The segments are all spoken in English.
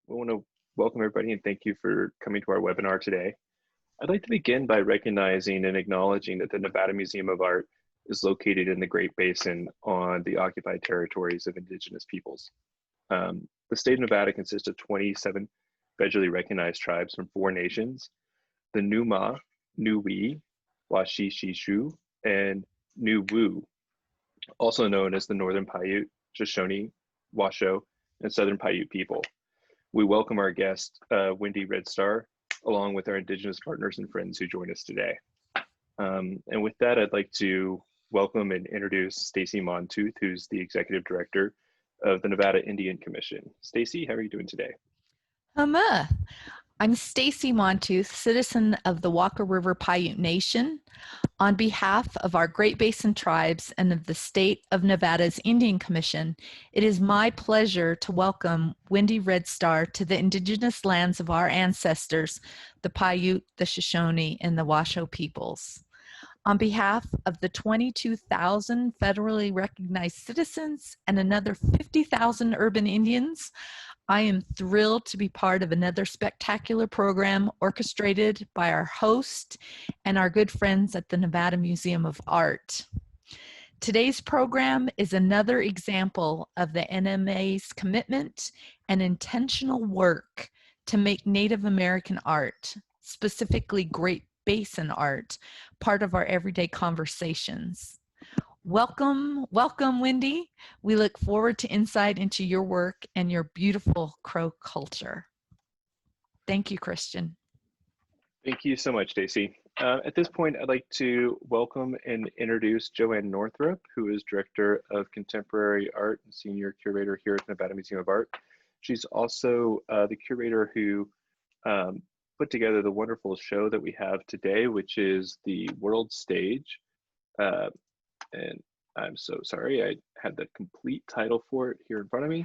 We want to welcome everybody and thank you for coming to our webinar today. I'd like to begin by recognizing and acknowledging that the Nevada Museum of Art is located in the Great Basin on the occupied territories of Indigenous peoples. The state of Nevada consists of 27 federally recognized tribes from 4 nations: the Numa, Nuwi, Washishishu, and Nuwu, also known as the Northern Paiute, Shoshone, Washoe, and Southern Paiute people. We welcome our guest, Wendy Red Star, along with our Indigenous partners and friends who join us today. And with that, I'd like to welcome and introduce Stacy Montooth, who's the Executive Director of the Nevada Indian Commission. Stacy, how are you doing today? I'm Stacy Montooth, citizen of the Walker River Paiute Nation. On behalf of our Great Basin tribes and of the State of Nevada's Indian Commission, it is my pleasure to welcome Wendy Red Star to the indigenous lands of our ancestors, the Paiute, the Shoshone, and the Washoe peoples. On behalf of the 22,000 federally recognized citizens and another 50,000 urban Indians, I am thrilled to be part of another spectacular program orchestrated by our host and our good friends at the Nevada Museum of Art. Today's program is another example of the NMA's commitment and intentional work to make Native American art, specifically Great Basin art, part of our everyday conversations. Welcome, Wendy. We look forward to insight into your work and your beautiful Crow culture. Thank you, Christian. Thank you so much, Stacy. At this point, I'd like to welcome and introduce Joanne Northrup, who is Director of Contemporary Art and Senior Curator here at the Nevada Museum of Art. She's also the curator who put together the wonderful show that we have today, which is the World Stage. And I'm so sorry, I had the complete title for it here in front of me.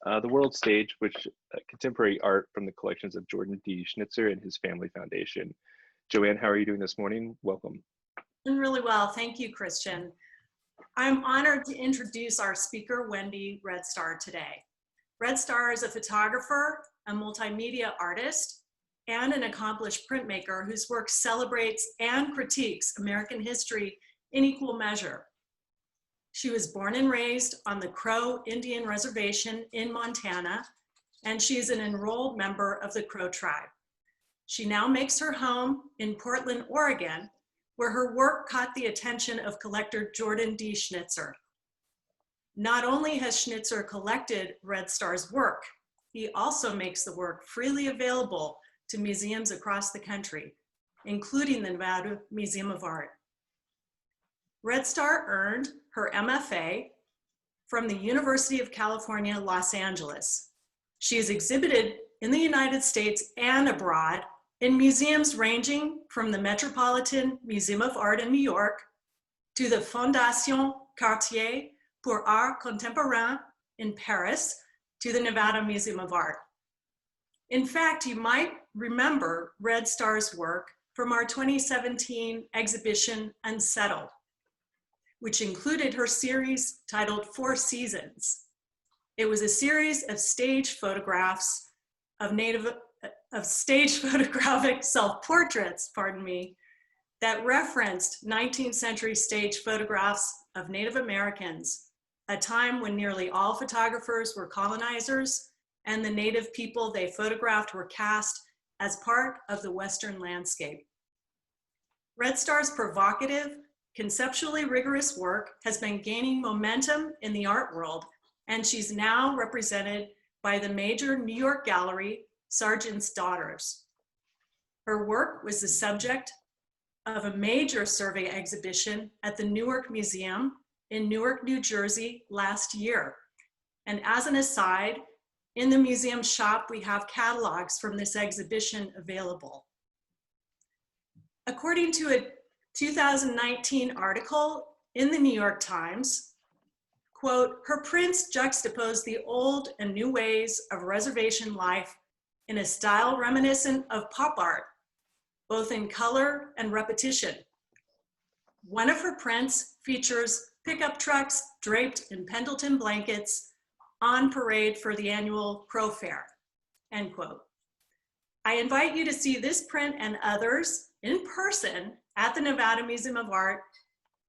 The World Stage, which contemporary art from the collections of Jordan D. Schnitzer and his family foundation. Joanne, how are you doing this morning? Welcome. Doing really well, thank you, Christian. I'm honored to introduce our speaker, Wendy Red Star, today. Red Star is a photographer, a multimedia artist, and an accomplished printmaker whose work celebrates and critiques American history in equal measure. She was born and raised on the Crow Indian Reservation in Montana, and she is an enrolled member of the Crow tribe. She now makes her home in Portland, Oregon, where her work caught the attention of collector Jordan D. Schnitzer. Not only has Schnitzer collected Red Star's work, he also makes the work freely available to museums across the country, including the Nevada Museum of Art. Red Star earned her MFA from the University of California, Los Angeles. She has exhibited in the United States and abroad in museums ranging from the Metropolitan Museum of Art in New York to the Fondation Cartier pour Art Contemporain in Paris to the Nevada Museum of Art. In fact, you might remember Red Star's work from our 2017 exhibition, Unsettled, which included her series titled 4 Seasons. It was a series of stage photographs of stage photographic self-portraits, that referenced 19th century stage photographs of Native Americans, a time when nearly all photographers were colonizers and the Native people they photographed were cast as part of the Western landscape. Red Star's provocative, conceptually rigorous work has been gaining momentum in the art world, and she's now represented by the major New York gallery, Sargent's Daughters. Her work was the subject of a major survey exhibition at the Newark Museum in Newark, New Jersey last year. And as an aside, in the museum shop, we have catalogs from this exhibition available. According to a 2019 article in the New York Times, quote, her prints juxtapose the old and new ways of reservation life in a style reminiscent of pop art, both in color and repetition. One of her prints features pickup trucks draped in Pendleton blankets on parade for the annual Crow Fair. end quote. I invite you to see this print and others in person at the Nevada Museum of Art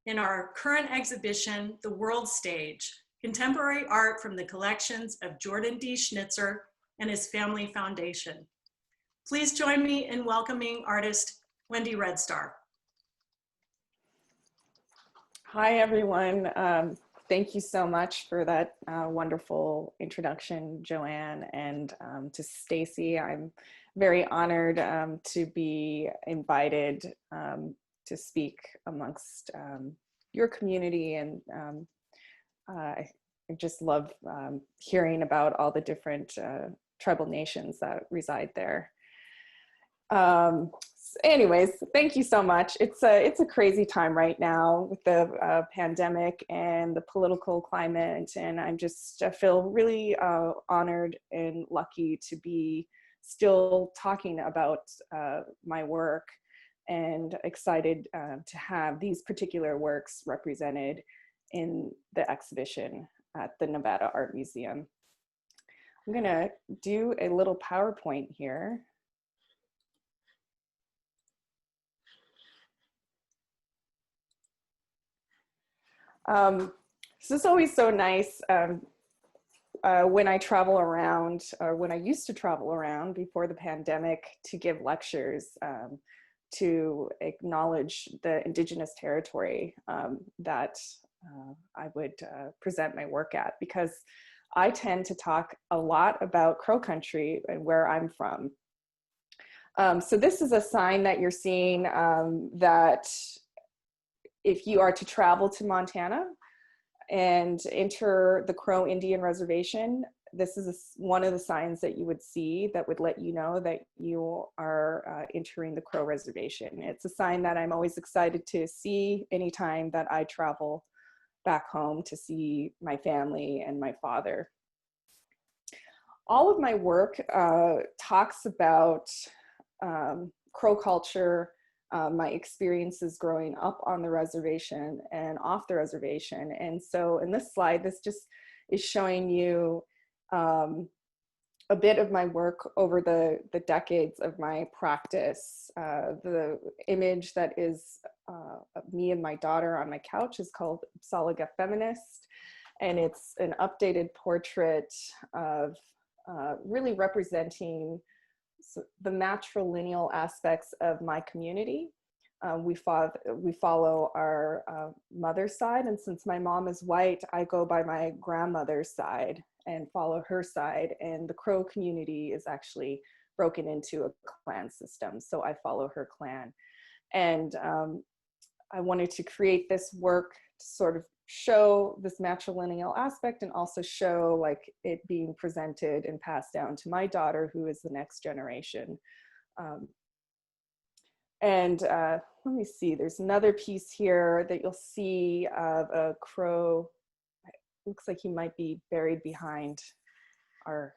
in our current exhibition, The World Stage, Contemporary Art from the Collections of Jordan D. Schnitzer and his Family Foundation. Please join me in welcoming artist Wendy Red Star. Hi, everyone. Thank you so much for that wonderful introduction, Joanne, and to Stacy. I'm very honored to be invited to speak amongst your community, and I just love hearing about all the different tribal nations that reside there. Anyways, thank you so much. It's a crazy time right now with the pandemic and the political climate, and I feel really honored and lucky to be still talking about my work, and excited to have these particular works represented in the exhibition at the Nevada Art Museum. I'm gonna do a little PowerPoint here. This is always so nice when I travel around, or when I used to travel around before the pandemic, to give lectures to acknowledge the indigenous territory that I would present my work at, because I tend to talk a lot about Crow country and where I'm from. So this is a sign that you're seeing that if you are to travel to Montana and enter the Crow Indian Reservation, this is one of the signs that you would see that would let you know that you are entering the Crow Reservation. It's a sign that I'm always excited to see anytime that I travel back home to see my family and my father. All of my work talks about Crow culture, my experiences growing up on the reservation and off the reservation. And so in this slide, this just is showing you a bit of my work over the decades of my practice. The image that is of me and my daughter on my couch is called Apsáalooke Feminist, and it's an updated portrait of really representing the matrilineal aspects of my community. We follow our mother's side, and since my mom is white, I go by my grandmother's side and follow her side, and the Crow community is actually broken into a clan system, so I follow her clan. And I wanted to create this work to sort of show this matrilineal aspect, and also show like it being presented and passed down to my daughter, who is the next generation. Let me see, there's another piece here that you'll see of a crow. Looks like he might be buried behind our,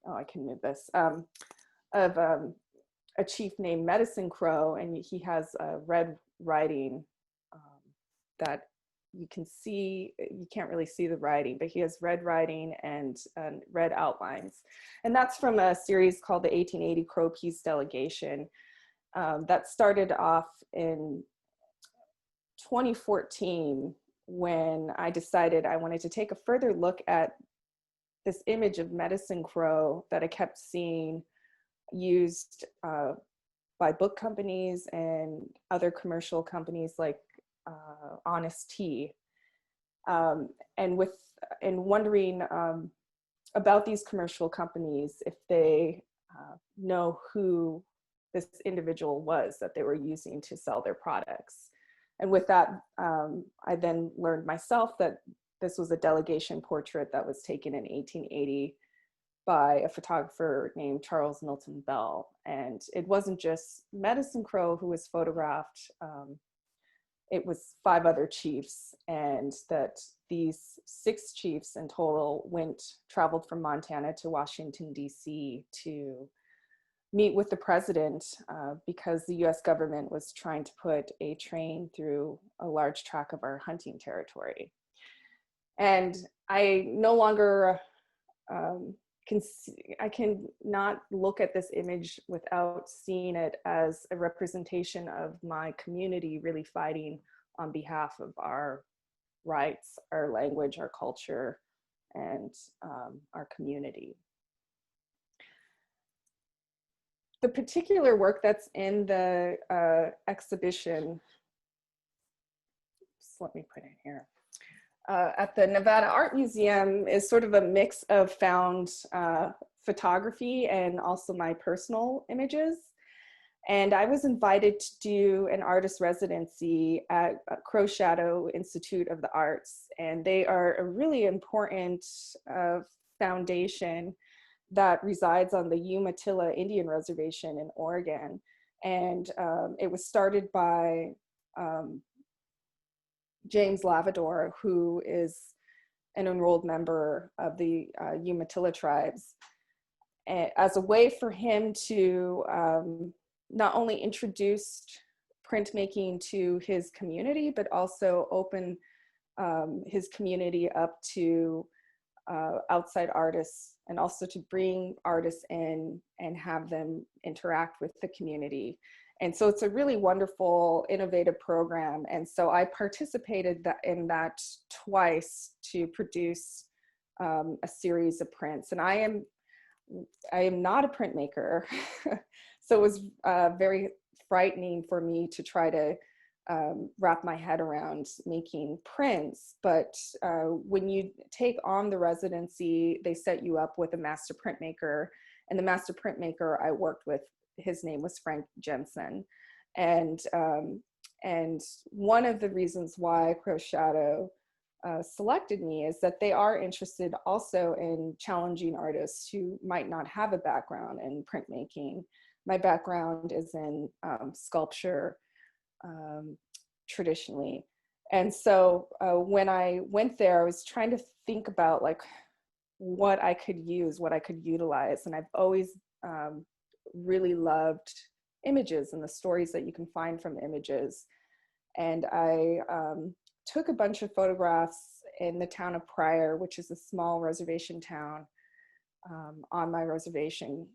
I can move this, of a chief named Medicine Crow, and he has red writing that you can see. You can't really see the writing, but he has red writing and red outlines. And that's from a series called the 1880 Crow Peace Delegation that started off in 2014, when I decided I wanted to take a further look at this image of Medicine Crow that I kept seeing used by book companies and other commercial companies like Honest Tea, and wondering about these commercial companies, if they know who this individual was that they were using to sell their products. And with that, I then learned myself that this was a delegation portrait that was taken in 1880 by a photographer named Charles Milton Bell. And it wasn't just Medicine Crow who was photographed, it was 5 other chiefs, and that these 6 chiefs in total traveled from Montana to Washington, DC to meet with the president because the US government was trying to put a train through a large tract of our hunting territory. And I no longer I can not look at this image without seeing it as a representation of my community really fighting on behalf of our rights, our language, our culture, and our community. The particular work that's in the exhibition, just let me put it here, at the Nevada Art Museum is sort of a mix of found photography and also my personal images. And I was invited to do an artist residency at Crow Shadow Institute of the Arts. And they are a really important foundation that resides on the Umatilla Indian Reservation in Oregon. And it was started by James Lavador, who is an enrolled member of the Umatilla tribes, as a way for him to not only introduce printmaking to his community, but also open his community up to outside artists, and also to bring artists in and have them interact with the community. And so it's a really wonderful, innovative program. And so I participated in that twice to produce a series of prints. And I am not a printmaker. So it was very frightening for me to try to wrap my head around making prints. But when you take on the residency, they set you up with a master printmaker. And the master printmaker I worked with, his name was Frank Jensen. And one of the reasons why Crow Shadow selected me is that they are interested also in challenging artists who might not have a background in printmaking. My background is in sculpture traditionally. And so when I went there, I was trying to think about like what I could use, what I could utilize. And I've always really loved images and the stories that you can find from images. And I took a bunch of photographs in the town of Pryor, which is a small reservation town on my reservation,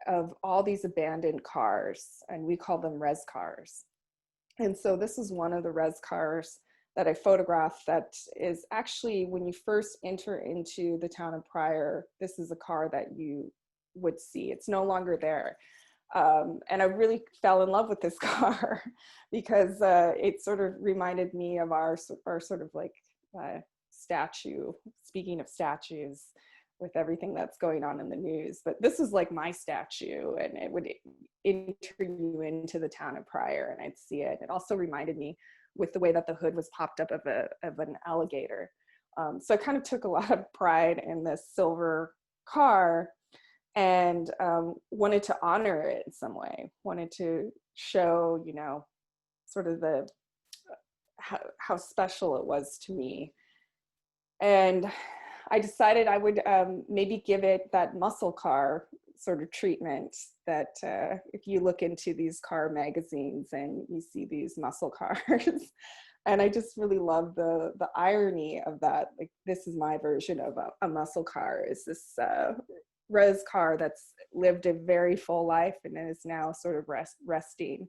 of all these abandoned cars, and we call them res cars. And so this is one of the res cars that I photographed that is actually, when you first enter into the town of Pryor, this is a car that you would see. It's no longer there. And I really fell in love with this car because it sort of reminded me of our sort of like statue, speaking of statues, with everything that's going on in the news. But this is like my statue, and it would enter you into the town of Pryor and I'd see it. It also reminded me with the way that the hood was popped up of an alligator. So I kind of took a lot of pride in this silver car, and wanted to honor it in some way, wanted to show, you know, sort of the how special it was to me. And I decided I would maybe give it that muscle car sort of treatment that if you look into these car magazines and you see these muscle cars. And I just really love the irony of that. Like, this is my version of a muscle car, is this res car that's lived a very full life and is now sort of resting.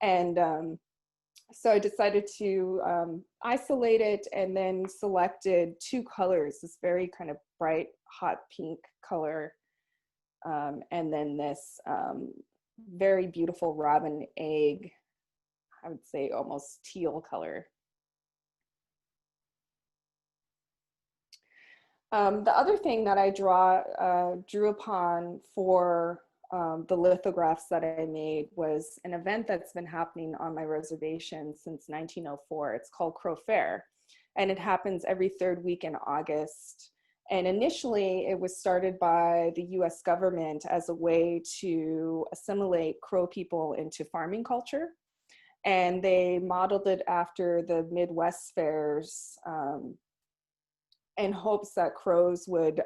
And so I decided to isolate it, and then selected two colors, this very kind of bright, hot pink color, and then this very beautiful robin egg, I would say almost teal color. The other thing that I drew upon for the lithographs that I made was an event that's been happening on my reservation since 1904. It's called Crow Fair, and it happens every third week in August. And initially it was started by the US government as a way to assimilate Crow people into farming culture. And they modeled it after the Midwest fairs, in hopes that Crows would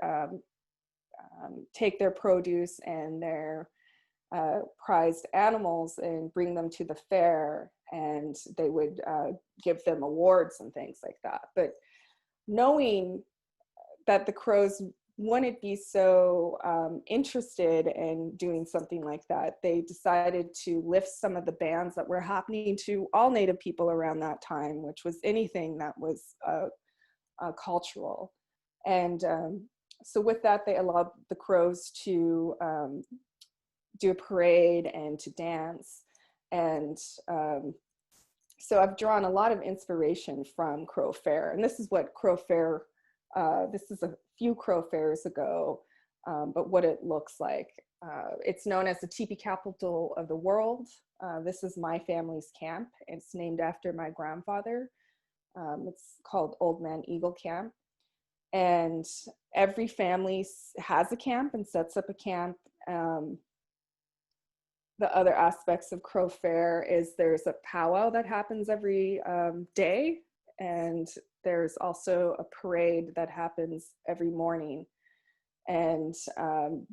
take their produce and their prized animals and bring them to the fair, and they would give them awards and things like that. But knowing that the Crows wouldn't be so interested in doing something like that, they decided to lift some of the bans that were happening to all Native people around that time, which was anything that was cultural. And so with that, they allowed the Crows to do a parade and to dance. And so I've drawn a lot of inspiration from Crow Fair. And this is what Crow Fair, this is a few Crow Fairs ago, but what it looks like. It's known as the teepee capital of the world. This is my family's camp. It's named after my grandfather. It's called Old Man Eagle Camp. And every family has a camp and sets up a camp. The other aspects of Crow Fair is there's a powwow that happens every day, and there's also a parade that happens every morning. And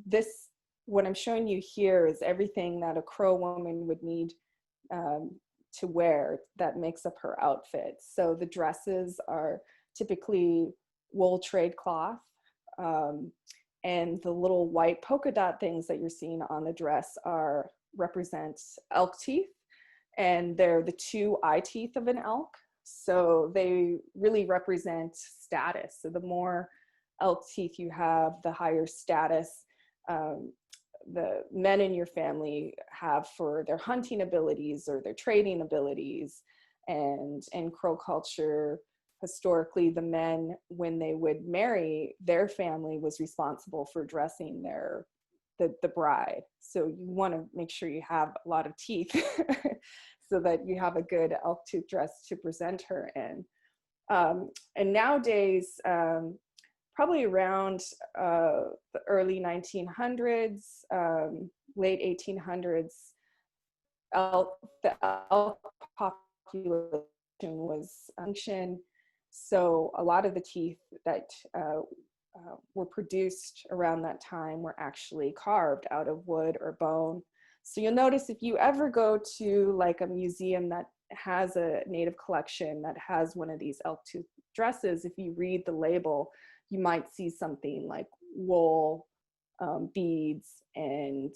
this, what I'm showing you here, is everything that a Crow woman would need to wear that makes up her outfit. So the dresses are typically wool trade cloth, and the little white polka dot things that you're seeing on the dress represent elk teeth, and they're the two eye teeth of an elk. So they really represent status. So the more elk teeth you have, the higher status the men in your family have for their hunting abilities or their trading abilities. And in Crow culture, historically, the men, when they would marry, their family was responsible for dressing the bride. So you want to make sure you have a lot of teeth so that you have a good elk tooth dress to present her in. And nowadays, probably around the early 1900s, late 1800s, the elk population was extinction. So a lot of the teeth that were produced around that time were actually carved out of wood or bone. So you'll notice if you ever go to like a museum that has a Native collection that has one of these elk tooth dresses, if you read the label, you might see something like wool, beads, and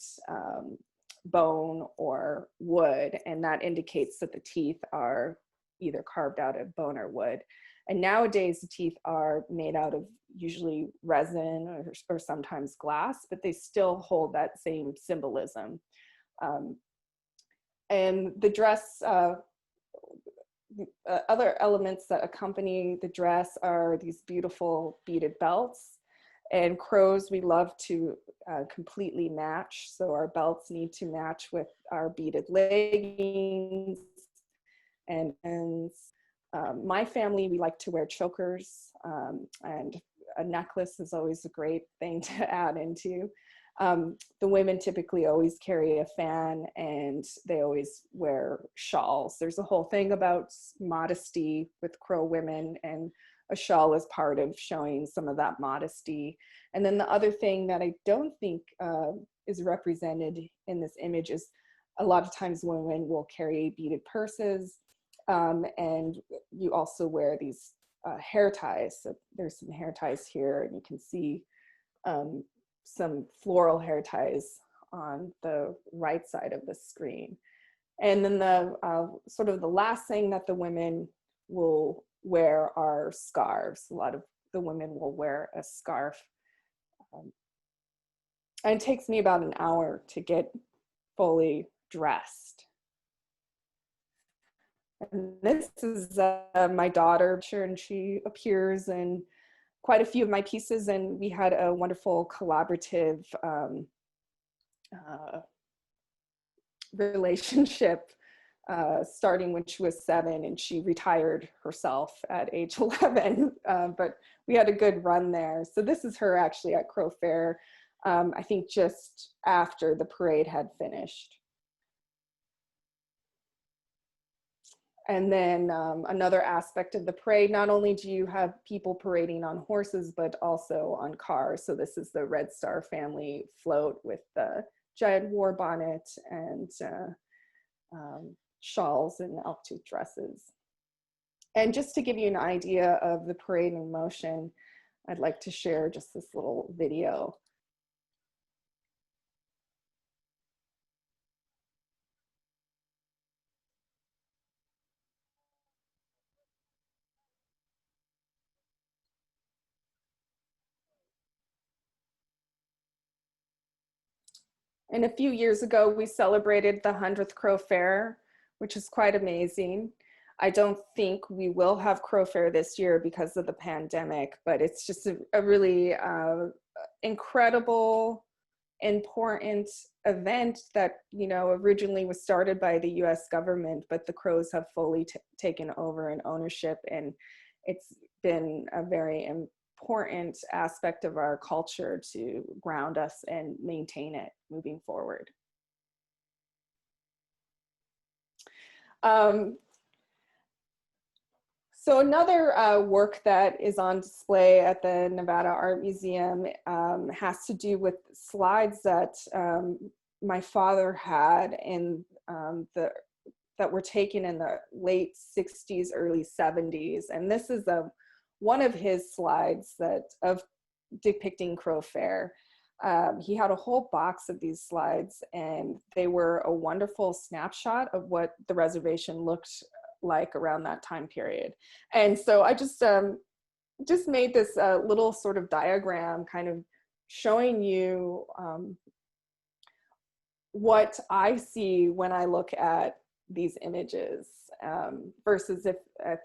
bone or wood, and that indicates that the teeth are either carved out of bone or wood. And nowadays the teeth are made out of usually resin or sometimes glass, but they still hold that same symbolism. And the dress, other elements that accompany the dress are these beautiful beaded belts. And Crows, we love to completely match. So our belts need to match with our beaded leggings and my family, we like to wear chokers, and a necklace is always a great thing to add into. The women typically always carry a fan, and they always wear shawls. There's a whole thing about modesty with Crow women, and a shawl is part of showing some of that modesty. And then the other thing that I don't think is represented in this image is a lot of times women will carry beaded purses, and you also wear these hair ties. So there's some hair ties here, and you can see some floral hair ties on the right side of the screen. And then the sort of the last thing that the women will wear are scarves. A lot of the women will wear a scarf. And it takes me about an hour to get fully dressed. And this is my daughter, and she appears in quite a few of my pieces, and we had a wonderful collaborative relationship starting when she was 7, and she retired herself at age 11, but we had a good run there. So this is her actually at Crow Fair, I think just after the parade had finished. And then another aspect of the parade, not only do you have people parading on horses, but also on cars. So this is the Red Star family float with the giant war bonnet and shawls and elk tooth dresses. And just to give you an idea of the parade in motion, I'd like to share just this little video. And a few years ago, we celebrated the 100th Crow Fair, which is quite amazing. I don't think we will have Crow Fair this year because of the pandemic, but it's just a really incredible, important event that, you know, originally was started by the US government, but the Crows have fully taken over in ownership, and it's been a very important aspect of our culture to ground us and maintain it moving forward. So another work that is on display at the Nevada Art Museum has to do with slides that my father had in that were taken in the late 60s, early 70s. And this is one of his slides of depicting Crow Fair. He had a whole box of these slides, and they were a wonderful snapshot of what the reservation looked like around that time period. And so I just made this little sort of diagram kind of showing you what I see when I look at these images, versus if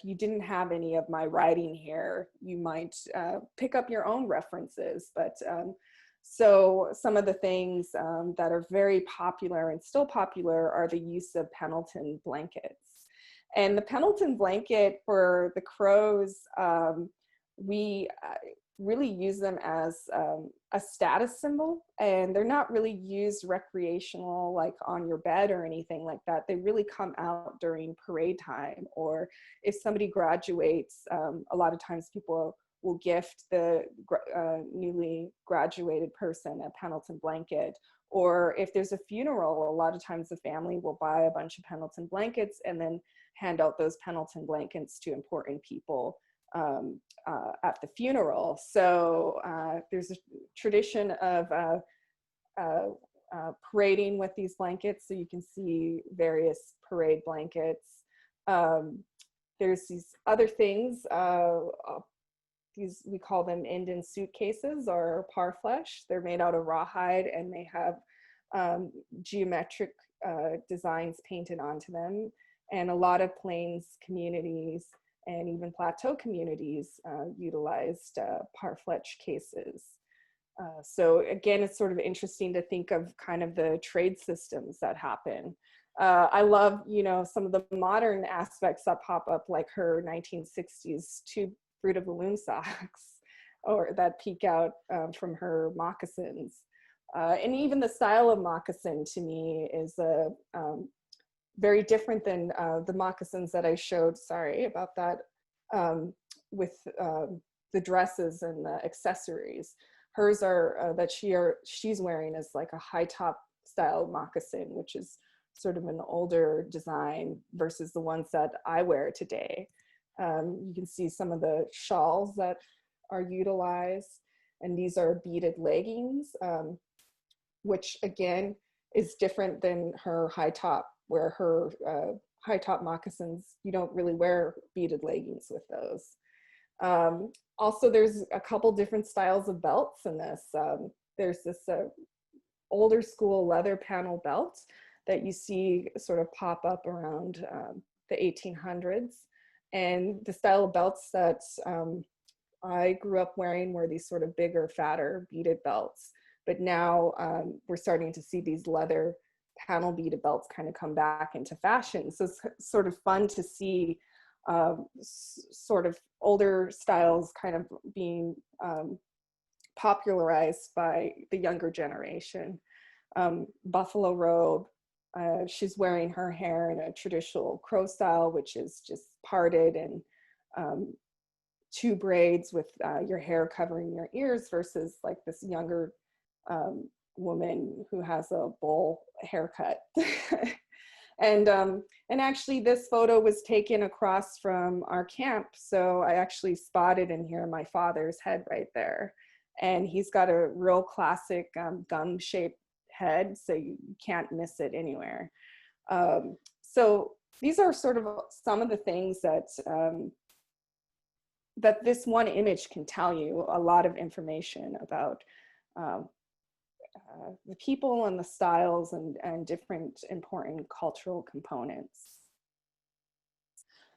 you didn't have any of my writing here, you might pick up your own references. But so some of the things that are very popular and still popular are the use of Pendleton blankets. And the Pendleton blanket for the Crows, we really use them as a status symbol, and they're not really used recreational, like on your bed or anything like that. They really come out during parade time, or if somebody graduates, a lot of times people will gift the newly graduated person a Pendleton blanket. Or if there's a funeral, a lot of times the family will buy a bunch of Pendleton blankets and then hand out those Pendleton blankets to important people at the funeral. So there's a tradition of parading with these blankets. So you can see various parade blankets. There's these other things, we call them Indian suitcases or parfleche. They're made out of rawhide, and they have geometric designs painted onto them. And a lot of plains communities and even plateau communities utilized parfleche cases. So again, it's sort of interesting to think of kind of the trade systems that happen. I love, you know, some of the modern aspects that pop up, like her 1960s tube Fruit of the Loom socks, or that peek out from her moccasins. And even the style of moccasin to me is very different than the moccasins that I showed, sorry about that, with the dresses and the accessories. Hers are, that she's wearing is like a high top style moccasin, which is sort of an older design versus the ones that I wear today. You can see some of the shawls that are utilized, and these are beaded leggings, which again is different than her high top, where her high top moccasins, you don't really wear beaded leggings with those. Also, there's a couple different styles of belts in this. There's this older school leather panel belt that you see sort of pop up around the 1800s. And the style of belts that I grew up wearing were these sort of bigger, fatter beaded belts. But now we're starting to see these leather panel beaded belts kind of come back into fashion. So it's sort of fun to see sort of older styles kind of being popularized by the younger generation. Buffalo robe. She's wearing her hair in a traditional Crow style, which is just parted and two braids with your hair covering your ears, versus like this younger woman who has a bowl haircut. And actually this photo was taken across from our camp. So I actually spotted in here my father's head right there. And he's got a real classic gum-shaped head, so you can't miss it anywhere. So these are sort of some of the things that that this one image can tell you a lot of information about the people and the styles and different important cultural components.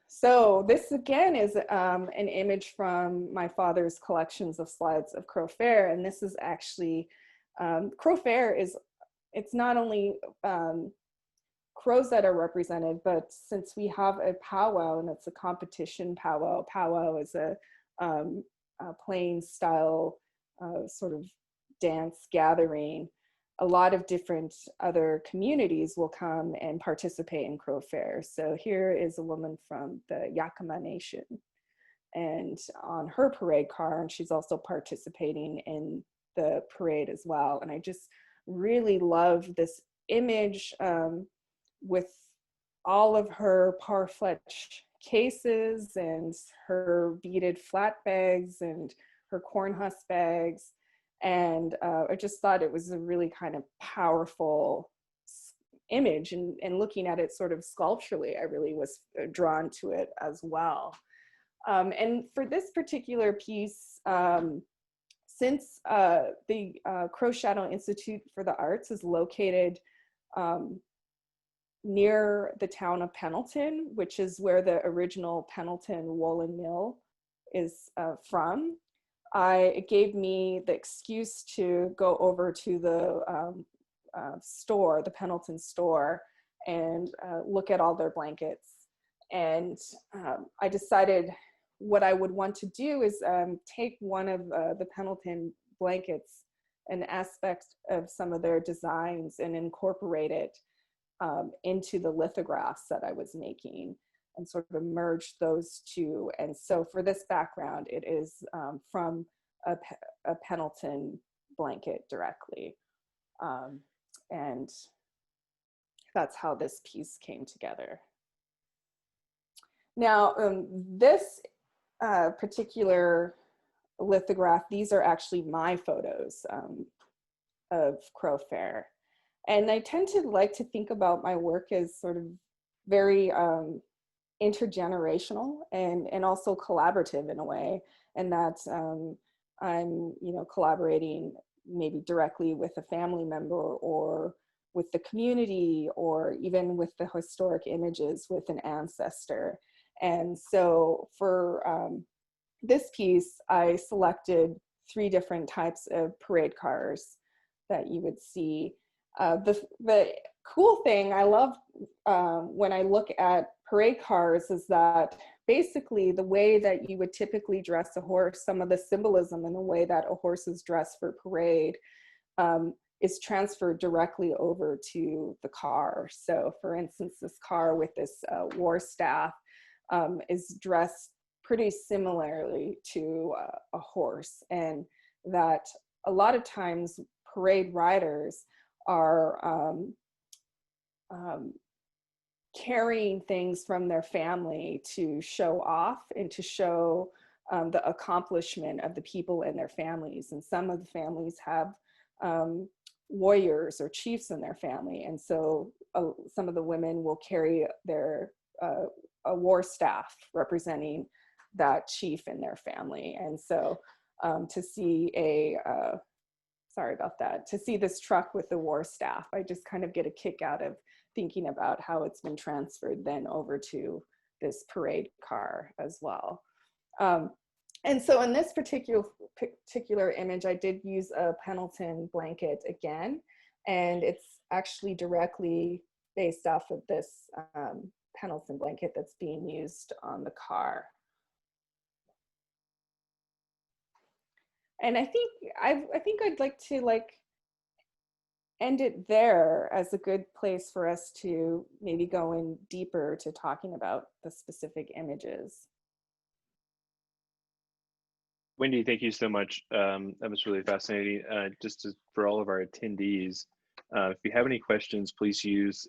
So this again is an image from my father's collections of slides of Crow Fair, and this is actually, Crow Fair is, it's not only crows that are represented, but since we have a powwow and it's a competition powwow, powwow is a plain style sort of dance gathering, a lot of different other communities will come and participate in Crow Fair. So here is a woman from the Yakima Nation and on her parade car, and she's also participating in the parade as well. And I just really love this image with all of her parfleche cases and her beaded flat bags and her corn husk bags. And I just thought it was a really kind of powerful image, and looking at it sort of sculpturally, I really was drawn to it as well. And for this particular piece, since the Crow Shadow Institute for the Arts is located near the town of Pendleton, which is where the original Pendleton Woolen Mill is from, it gave me the excuse to go over to the store, the Pendleton store, and look at all their blankets. And I decided what I would want to do is take one of the Pendleton blankets, an aspect of some of their designs, and incorporate it into the lithographs that I was making, and sort of merge those two. And so for this background, it is from a Pendleton blanket directly. And that's how this piece came together. Now, this particular lithograph, these are actually my photos of Crow Fair. And I tend to like to think about my work as sort of very intergenerational and also collaborative in a way, and that I'm, you know, collaborating maybe directly with a family member or with the community, or even with the historic images with an ancestor. And so for this piece, I selected 3 different types of parade cars that you would see. The cool thing I love when I look at parade cars is that basically the way that you would typically dress a horse, some of the symbolism in the way that a horse is dressed for parade is transferred directly over to the car. So for instance, this car with this war staff is dressed pretty similarly to a horse, and that a lot of times parade riders are carrying things from their family to show off and to show the accomplishment of the people in their families. And some of the families have warriors or chiefs in their family, and so some of the women will carry their a war staff representing that chief in their family. And so to see sorry about that, to see this truck with the war staff, I just kind of get a kick out of thinking about how it's been transferred then over to this parade car as well. And so in this particular image, I did use a Pendleton blanket again, and it's actually directly based off of this Pendleton blanket that's being used on the car. And I think I'd like to end it there as a good place for us to maybe go in deeper to talking about the specific images. Wendy, thank you so much. That was really fascinating. For all of our attendees, If you have any questions, please use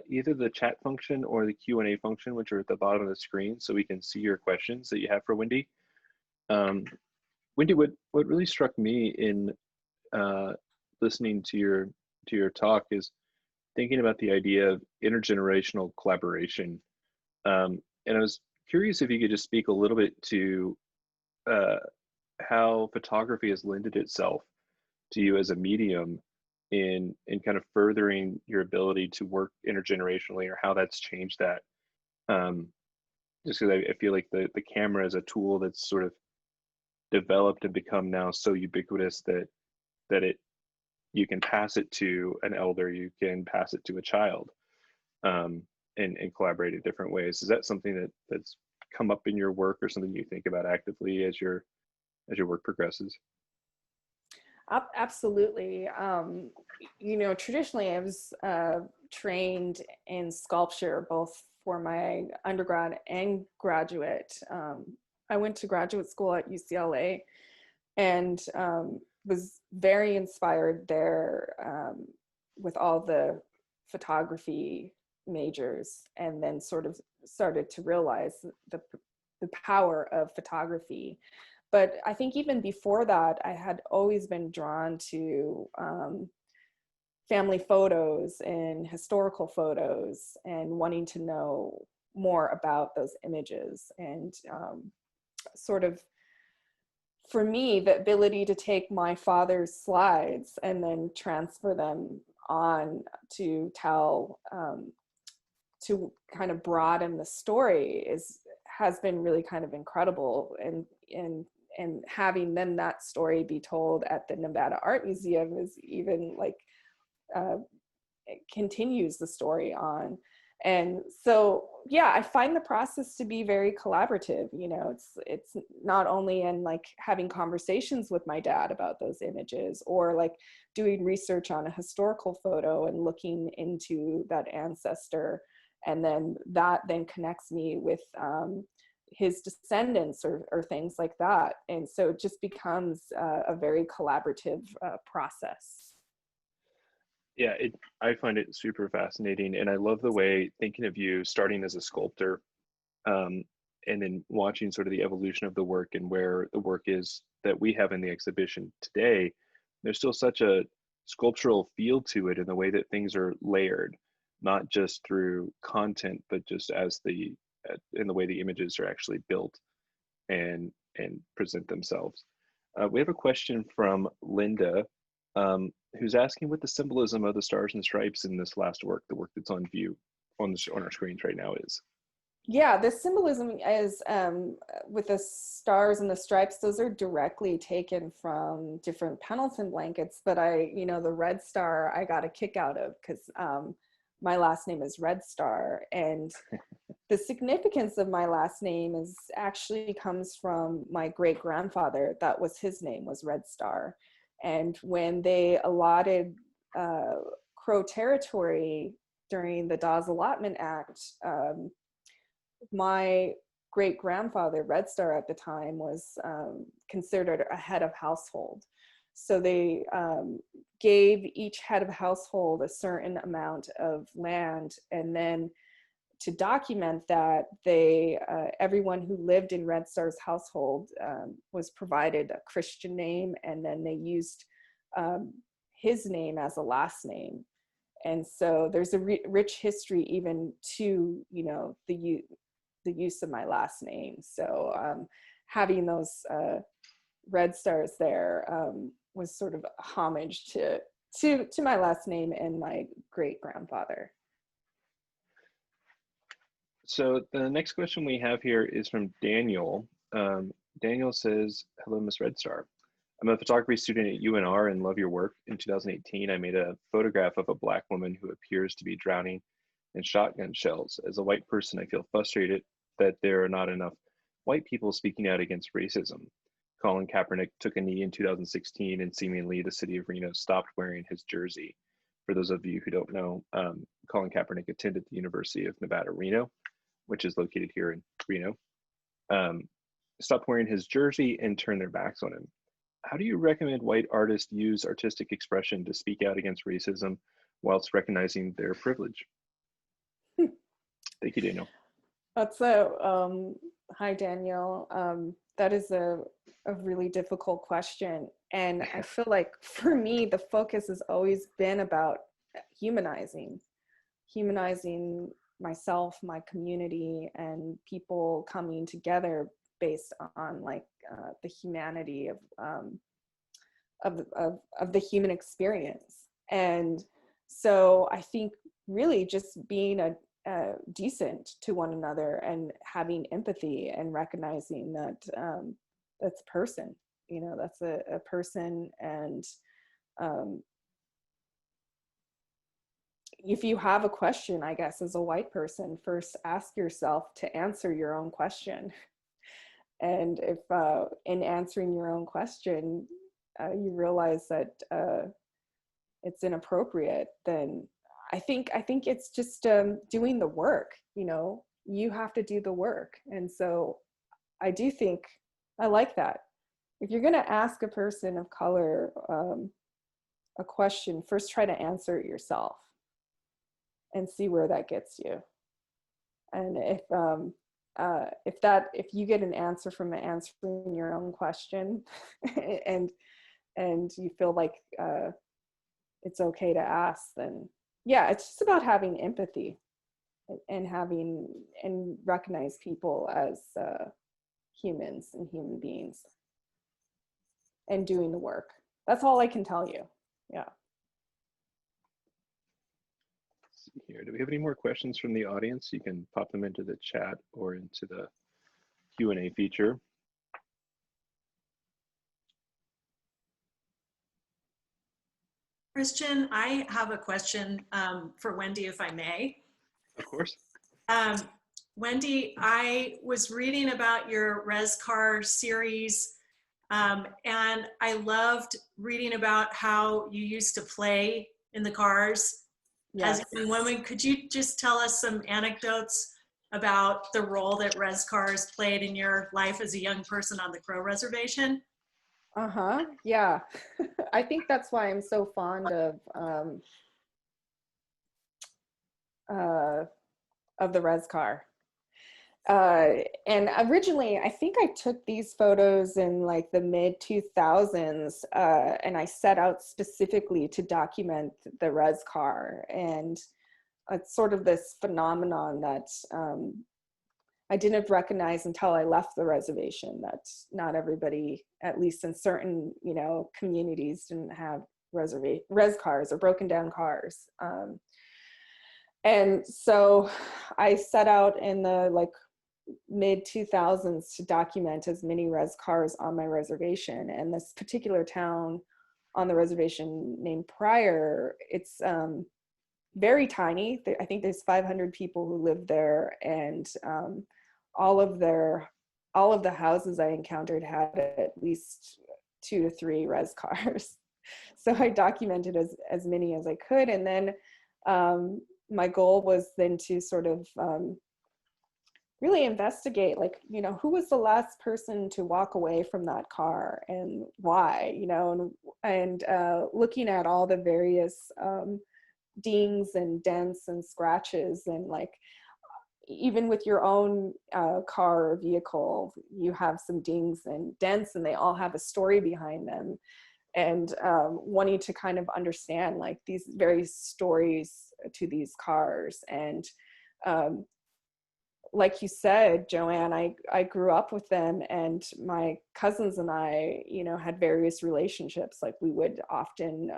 either the chat function or the Q&A function, which are at the bottom of the screen, so we can see your questions that you have for Wendy. Wendy, what really struck me in listening to your talk is thinking about the idea of intergenerational collaboration. And I was curious if you could just speak a little bit to how photography has lended itself to you as a medium in kind of furthering your ability to work intergenerationally, or how that's changed that. Just because I feel like the camera is a tool that's sort of developed and become now so ubiquitous that you can pass it to an elder, you can pass it to a child, and collaborate in different ways. Is that something that's come up in your work, or something you think about actively as your work progresses? Absolutely. You know, traditionally I was trained in sculpture, both for my undergrad and graduate. I went to graduate school at UCLA and was very inspired there with all the photography majors, and then sort of started to realize the power of photography. But I think even before that, I had always been drawn to family photos and historical photos, and wanting to know more about those images. And sort of, for me, the ability to take my father's slides and then transfer them on to tell, to kind of broaden the story has been really kind of incredible. And having then that story be told at the Nevada Art Museum is even like, it continues the story on. And so, yeah, I find the process to be very collaborative. You know, it's not only in like having conversations with my dad about those images, or like doing research on a historical photo and looking into that ancestor, and then that then connects me with his descendants or things like that. And so it just becomes a very collaborative process. Yeah, I find it super fascinating, and I love the way, thinking of you starting as a sculptor, and then watching sort of the evolution of the work and where the work is that we have in the exhibition today. There's still such a sculptural feel to it in the way that things are layered, not just through content, but just as in the way the images are actually built and present themselves. We have a question from Linda, who's asking what the symbolism of the stars and stripes in this last work, the work that's on view on our screens right now, is. Yeah, the symbolism is with the stars and the stripes, those are directly taken from different Pendleton blankets. But the Red Star, I got a kick out of, because my last name is Red Star. And the significance of my last name actually comes from my great grandfather. That was his name, was Red Star. And when they allotted Crow territory during the Dawes Allotment Act, my great grandfather, Red Star at the time, was considered a head of household. So they gave each head of household a certain amount of land, and then to document that, everyone who lived in Red Star's household was provided a Christian name, and then they used his name as a last name. And so there's a rich history even to, the use of my last name. So having those Red Stars there was sort of a homage to my last name and my great grandfather. So the next question we have here is from Daniel. Daniel says, hello, Ms. Red Star. I'm a photography student at UNR and love your work. In 2018, I made a photograph of a Black woman who appears to be drowning in shotgun shells. As a white person, I feel frustrated that there are not enough white people speaking out against racism. Colin Kaepernick took a knee in 2016, and seemingly the city of Reno stopped wearing his jersey. For those of you who don't know, Colin Kaepernick attended the University of Nevada, Reno, which is located here in Reno, stopped wearing his jersey and turned their backs on him. How do you recommend white artists use artistic expression to speak out against racism whilst recognizing their privilege. Thank you, Daniel. That's a, hi, Daniel. That is a really difficult question. And I feel like for me, the focus has always been about humanizing myself, my community, and people coming together based on like the humanity of the human experience. And so I think really just being decent to one another and having empathy and recognizing that that's a person, you know, that's a person. And if you have a question, I guess, as a white person, first ask yourself to answer your own question. And if in answering your own question, you realize that it's inappropriate, then I think it's just doing the work. You know, you have to do the work. And so I do think I like that. If you're going to ask a person of color a question, first try to answer it yourself and see where that gets you. And if you get an answer from answering your own question and you feel like it's okay to ask, then yeah, it's just about having empathy and recognize people as humans and human beings and doing the work. That's all I can tell you. Yeah. Let's see here. Do we have any more questions from the audience? You can pop them into the chat or into the Q&A feature. Christian, I have a question for Wendy, if I may. Of course. Wendy, I was reading about your ResCar series, and I loved reading about how you used to play in the cars. Yes. As a young woman. Could you just tell us some anecdotes about the role that ResCars played in your life as a young person on the Crow Reservation? Yeah. I think that's why I'm so fond of the res car. And originally, I think I took these photos in like the mid 2000s, and I set out specifically to document the res car. And it's sort of this phenomenon that I didn't recognize until I left the reservation, that not everybody, at least in certain, you know, communities, didn't have res cars or broken down cars. And so I set out in the like mid 2000s to document as many res cars on my reservation. And this particular town on the reservation named Pryor, it's very tiny. I think there's 500 people who live there, and all of the houses I encountered had at least 2 to 3 res cars. So I documented as many as I could. And then my goal was then to sort of really investigate, like, you know, who was the last person to walk away from that car and why, you know, and looking at all the various dings and dents and scratches, and like, even with your own car or vehicle, you have some dings and dents, and they all have a story behind them. And wanting to kind of understand like these various stories to these cars. And like you said, Joanne, I grew up with them, and my cousins and I, you know, had various relationships. Like we would often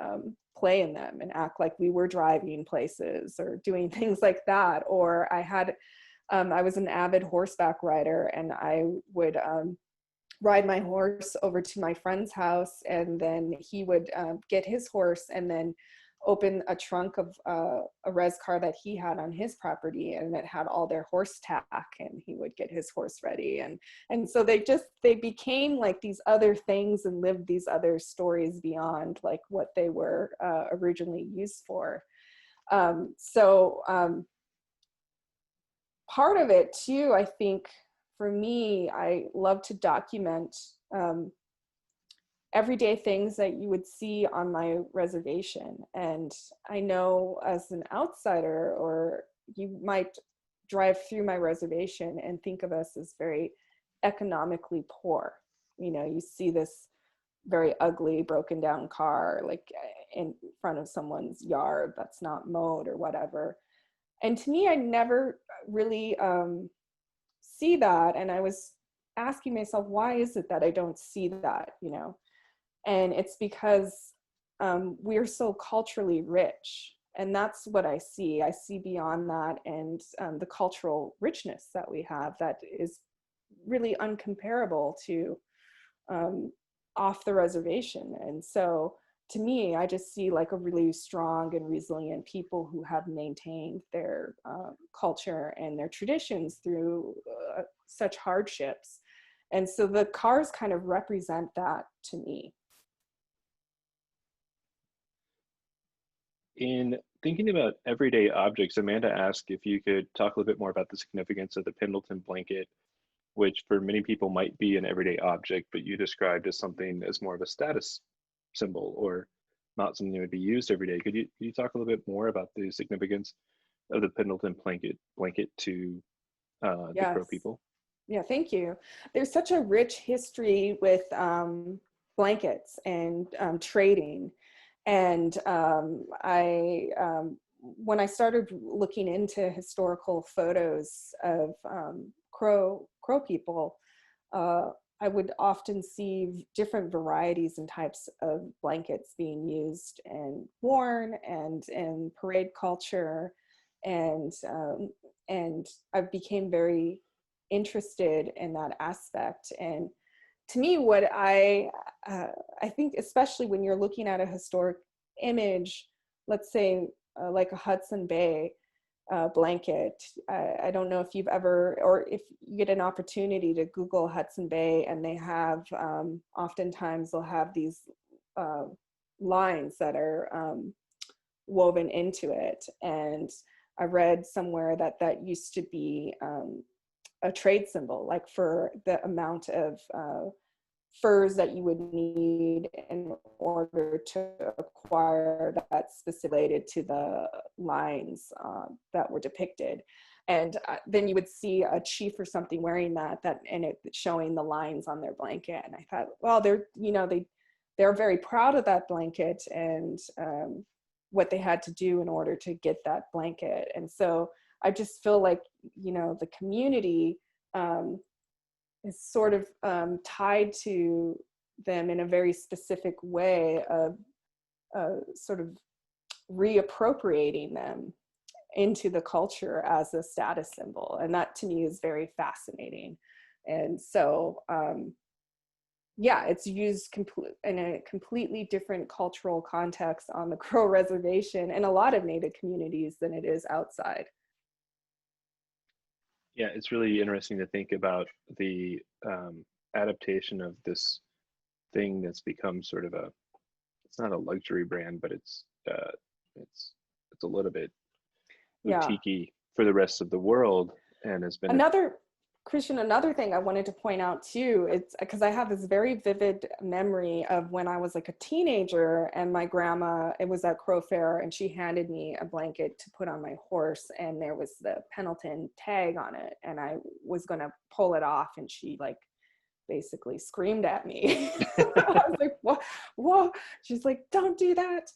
play in them and act like we were driving places or doing things like that. Or I was an avid horseback rider, and I would ride my horse over to my friend's house, and then he would get his horse and then open a trunk of a res car that he had on his property, and it had all their horse tack, and he would get his horse ready. And so they became like these other things and lived these other stories beyond like what they were originally used for. Part of it too, I think for me, I love to document everyday things that you would see on my reservation. And I know as an outsider, or you might drive through my reservation and think of us as very economically poor. You know, you see this very ugly, broken down car like in front of someone's yard that's not mowed or whatever. And to me, I never really see that. And I was asking myself, why is it that I don't see that, you know? And it's because we're so culturally rich. And that's what I see. I see beyond that, and the cultural richness that we have that is really uncomparable to off the reservation. And so to me, I just see like a really strong and resilient people who have maintained their culture and their traditions through such hardships. And so the cars kind of represent that to me. In thinking about everyday objects, Amanda asked if you could talk a little bit more about the significance of the Pendleton Blanket, which for many people might be an everyday object, but you described as something as more of a status symbol or not something that would be used every day. Could you talk a little bit more about the significance of the Pendleton blanket to the Crow people? Yeah, thank you. There's such a rich history with blankets and trading. And when I started looking into historical photos of Crow people, I would often see different varieties and types of blankets being used and worn, and in parade culture, and I became very interested in that aspect. And to me, what I think, especially when you're looking at a historic image, let's say like a Hudson Bay blanket. I don't know if you've ever, or if you get an opportunity to Google Hudson Bay, and they have, oftentimes they'll have these lines that are woven into it. And I read somewhere that that used to be a trade symbol, like for the amount of furs that you would need in order to acquire that specific related to the lines that were depicted. And then you would see a chief or something wearing that and it showing the lines on their blanket. And I thought, well, they're very proud of that blanket and what they had to do in order to get that blanket. And so I just feel like, you know, the community is sort of tied to them in a very specific way of sort of reappropriating them into the culture as a status symbol. And that to me is very fascinating. And so, yeah, it's used in a completely different cultural context on the Crow Reservation and a lot of Native communities than it is outside. Yeah, it's really interesting to think about the adaptation of this thing that's become sort of it's not a luxury brand, but it's a little bit boutique-y for the rest of the world, and has been Christian, another thing I wanted to point out too, it's because I have this very vivid memory of when I was like a teenager, and my grandma, it was at Crow Fair, and she handed me a blanket to put on my horse, and there was the Pendleton tag on it, and I was going to pull it off, and she like basically screamed at me. I was like, what? She's like, don't do that.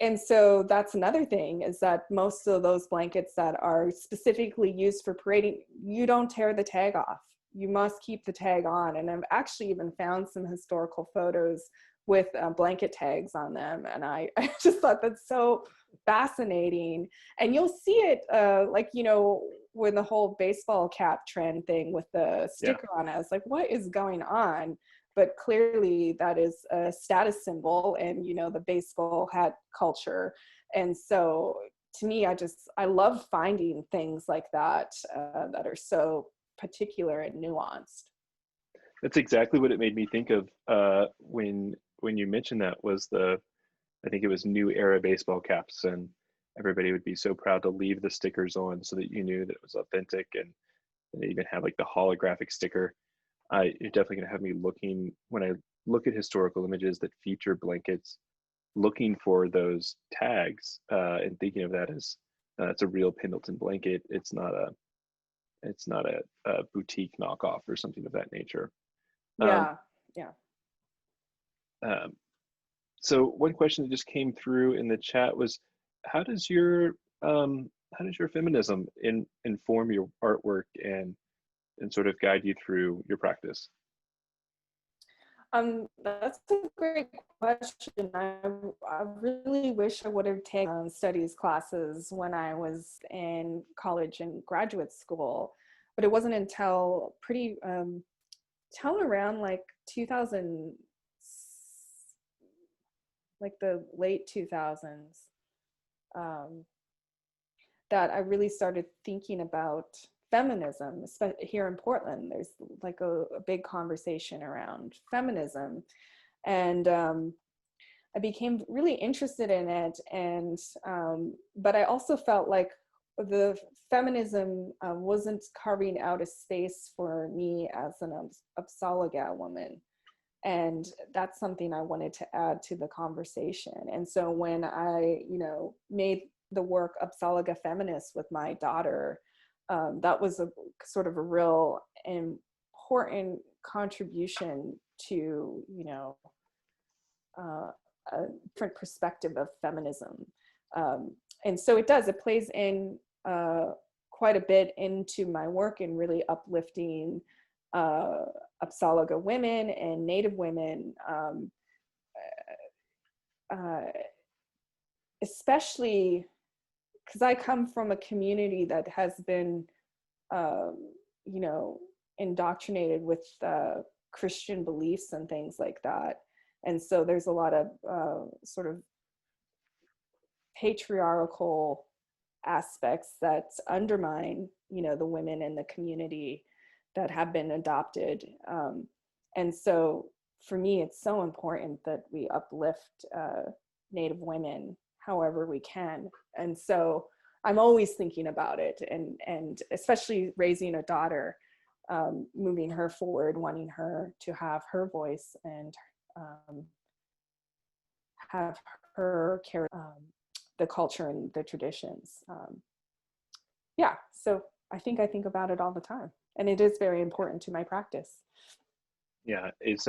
And so that's another thing, is that most of those blankets that are specifically used for parading, you don't tear the tag off. You must keep the tag on. And I've actually even found some historical photos with blanket tags on them. And I just thought that's so fascinating. And you'll see it like, you know, when the whole baseball cap trend thing with the sticker on it, I was like, what is going on? But clearly that is a status symbol, and, you know, the baseball hat culture. And so to me, I love finding things like that that are so particular and nuanced. That's exactly what it made me think of when you mentioned that. Was I think it was New Era baseball caps, and everybody would be so proud to leave the stickers on so that you knew that it was authentic, and they even have like the holographic sticker. You're definitely going to have me looking, when I look at historical images that feature blankets, looking for those tags and thinking of that as it's a real Pendleton blanket. It's not a boutique knockoff or something of that nature. Yeah. So one question that just came through in the chat was, how does your feminism inform your artwork and sort of guide you through your practice? That's a great question. I really wish I would have taken studies classes when I was in college and graduate school, but it wasn't until till around like 2000, like the late 2000s, that I really started thinking about feminism. Here in Portland, there's like a big conversation around feminism, and I became really interested in it. And but I also felt like the feminism wasn't carving out a space for me as an Apsáalooke woman, and that's something I wanted to add to the conversation. And so when I, made the work Apsáalooke Feminist with my daughter, that was a sort of a real important contribution to, a different perspective of feminism. And so it plays in quite a bit into my work in really uplifting Apsáalooke women and Native women, especially because I come from a community that has been, indoctrinated with Christian beliefs and things like that. And so there's a lot of sort of patriarchal aspects that undermine, the women in the community that have been adopted. And so for me, it's so important that we uplift Native women however we can. And so I'm always thinking about it, and especially raising a daughter, moving her forward, wanting her to have her voice and have her carry the culture and the traditions. So I think about it all the time, and it is very important to my practice. Yeah, it's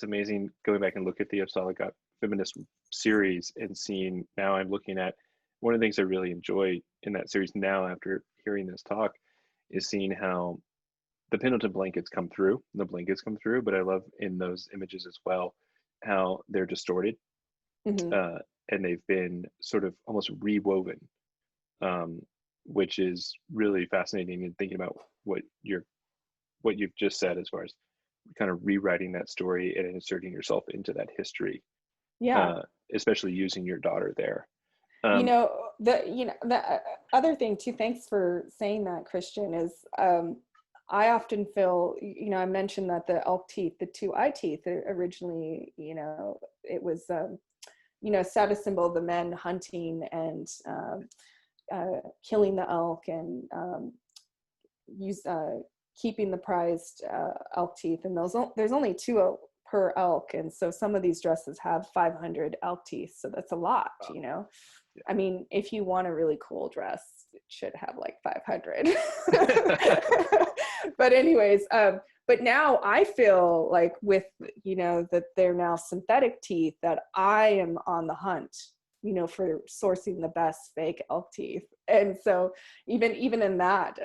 amazing going back and look at the Apsáalooke feminist series and seeing, now I'm looking at one of the things I really enjoy in that series now after hearing this talk is seeing how the Pendleton blankets come through, but I love in those images as well how they're distorted, and they've been sort of almost rewoven, which is really fascinating in thinking about what you've just said as far as kind of rewriting that story and inserting yourself into that history. Especially using your daughter there. The other thing too, thanks for saying that, Christian, is I often feel, I mentioned that the elk teeth, the two eye teeth, originally, it was, status symbol of the men hunting and killing the elk and keeping the prized elk teeth. And there's only two per elk, and so some of these dresses have 500 elk teeth, so that's a lot. Yeah. I mean, if you want a really cool dress, it should have like 500. But anyways, but now I feel like with that they're now synthetic teeth, that I am on the hunt for sourcing the best fake elk teeth. And so even in that,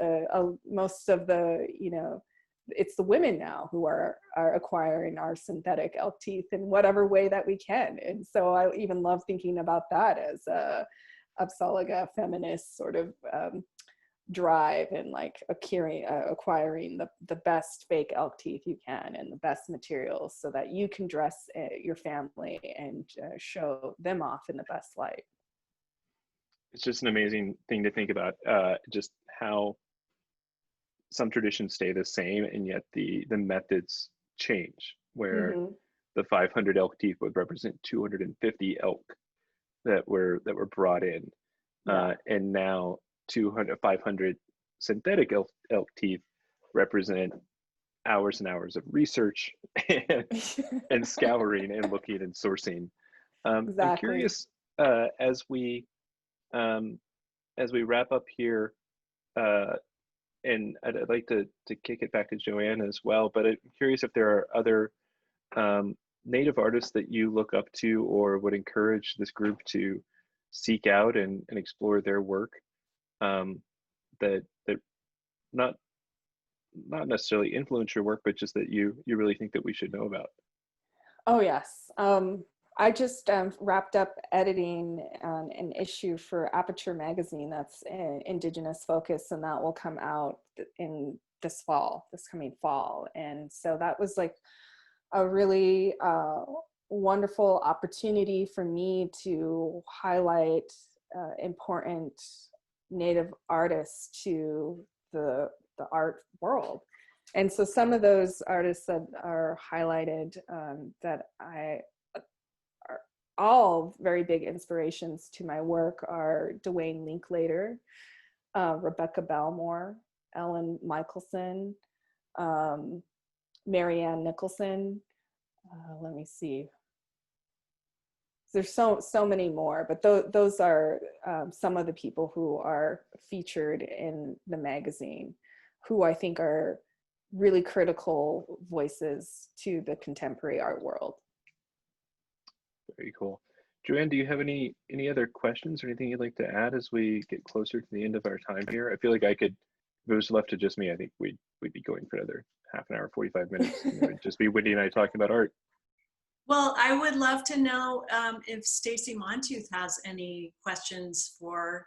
most of the it's the women now who are acquiring our synthetic elk teeth in whatever way that we can. And so I even love thinking about that as a Apsáalooke feminist sort of drive, and like acquiring the best fake elk teeth you can and the best materials so that you can dress your family and show them off in the best light. It's just an amazing thing to think about, just how some traditions stay the same and yet the methods change, where the 500 elk teeth would represent 250 elk that were brought in, and now 500 synthetic elk teeth represent hours and hours of research and scouring and looking and sourcing. I'm Exactly. curious, as we wrap up here, and I'd like to kick it back to Joanna as well, but I'm curious if there are other Native artists that you look up to or would encourage this group to seek out and explore their work, that not necessarily influence your work, but just that you really think that we should know about. Oh, yes. I just wrapped up editing an issue for Aperture magazine that's Indigenous focus, and that will come out in this coming fall. And so that was like a really wonderful opportunity for me to highlight important Native artists to the art world. And so some of those artists that are highlighted that are all very big inspirations to my work are Dwayne Linklater, Rebecca Belmore, Ellen Michelson, Marianne Nicholson. Let me see. There's so many more, but those are some of the people who are featured in the magazine, who I think are really critical voices to the contemporary art world. Very cool. Joanne, do you have any other questions or anything you'd like to add as we get closer to the end of our time here? I feel like I could, if it was left to just me, I think we'd be going for another half an hour, 45 minutes. And it would just be Wendy and I talking about art. Well, I would love to know if Stacy Montooth has any questions for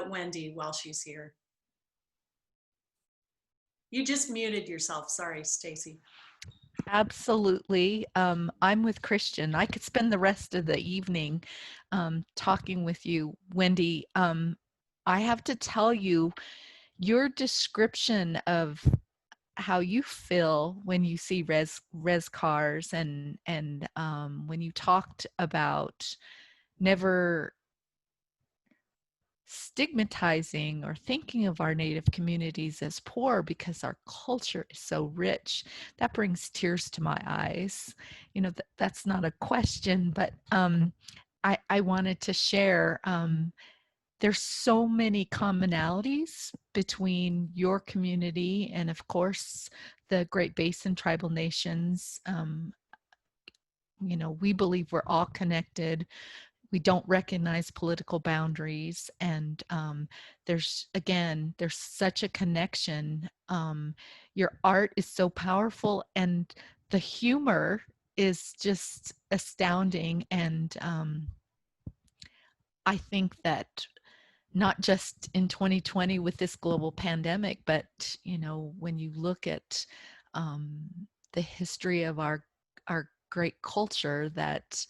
Wendy while she's here. You just muted yourself. Sorry, Stacy. Absolutely. I'm with Christian. I could spend the rest of the evening talking with you, Wendy. I have to tell you, your description of how you feel when you see res cars and when you talked about never stigmatizing or thinking of our Native communities as poor because our culture is so rich, that brings tears to my eyes. You know, that's not a question, but I wanted to share, there's so many commonalities between your community and, of course, the Great Basin tribal nations. You know, we believe we're all connected. We don't recognize political boundaries, and there's such a connection. Your art is so powerful, and the humor is just astounding. And I think that not just in 2020 with this global pandemic, but you know, when you look at the history of our great culture, that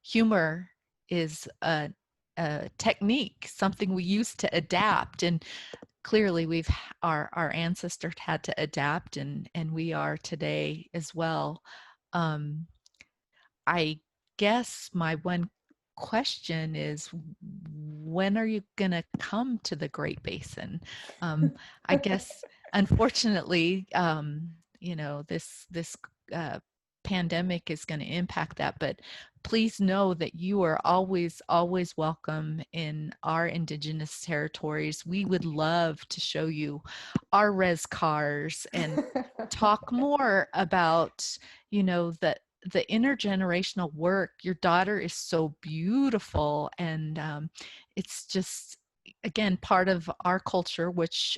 humor is a technique, something we use to adapt. And clearly our ancestors had to adapt, and we are today as well. I guess my one question is, when are you gonna come to the Great Basin? I guess unfortunately, you know, this pandemic is going to impact that, but please know that you are always welcome in our Indigenous territories. We would love to show you our res cars and talk more about, you know, the intergenerational work. Your daughter is so beautiful, and it's just, again, part of our culture, which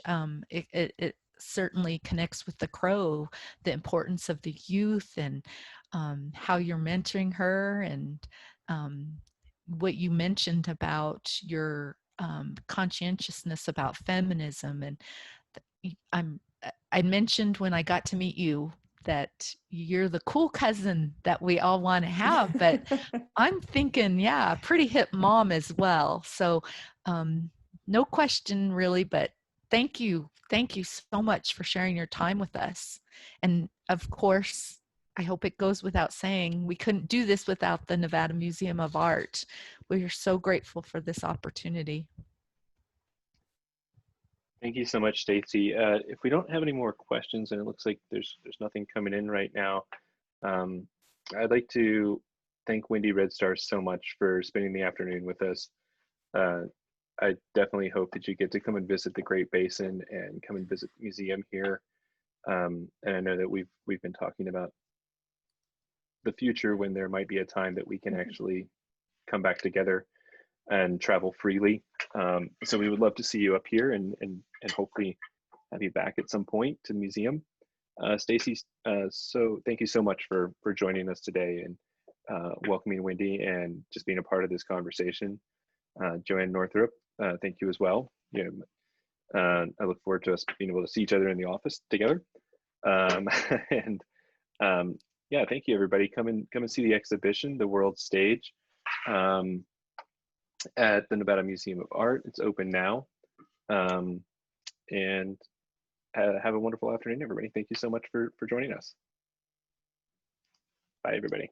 it certainly connects with the Crow, the importance of the youth, and how you're mentoring her, and what you mentioned about your conscientiousness about feminism. And I mentioned when I got to meet you that you're the cool cousin that we all want to have, but I'm thinking, yeah, pretty hip mom as well. So no question really, but thank you so much for sharing your time with us. And of course, I hope it goes without saying, we couldn't do this without the Nevada Museum of Art. We are so grateful for this opportunity. Thank you so much, Stacy. If we don't have any more questions, and it looks like there's nothing coming in right now, I'd like to thank Wendy Red Star so much for spending the afternoon with us. I definitely hope that you get to come and visit the Great Basin and come and visit the museum here. And I know that we've been talking about the future when there might be a time that we can actually come back together and travel freely. So we would love to see you up here and hopefully have you back at some point to the museum. Stacy, so thank you so much for joining us today and welcoming Wendy and just being a part of this conversation. Joanne Northrup, thank you as well. Yeah, I look forward to us being able to see each other in the office together. And yeah, thank you everybody. Come and see the exhibition, The World Stage, at the Nevada Museum of Art. It's open now. And have a wonderful afternoon, everybody. Thank you so much for joining us. Bye, everybody.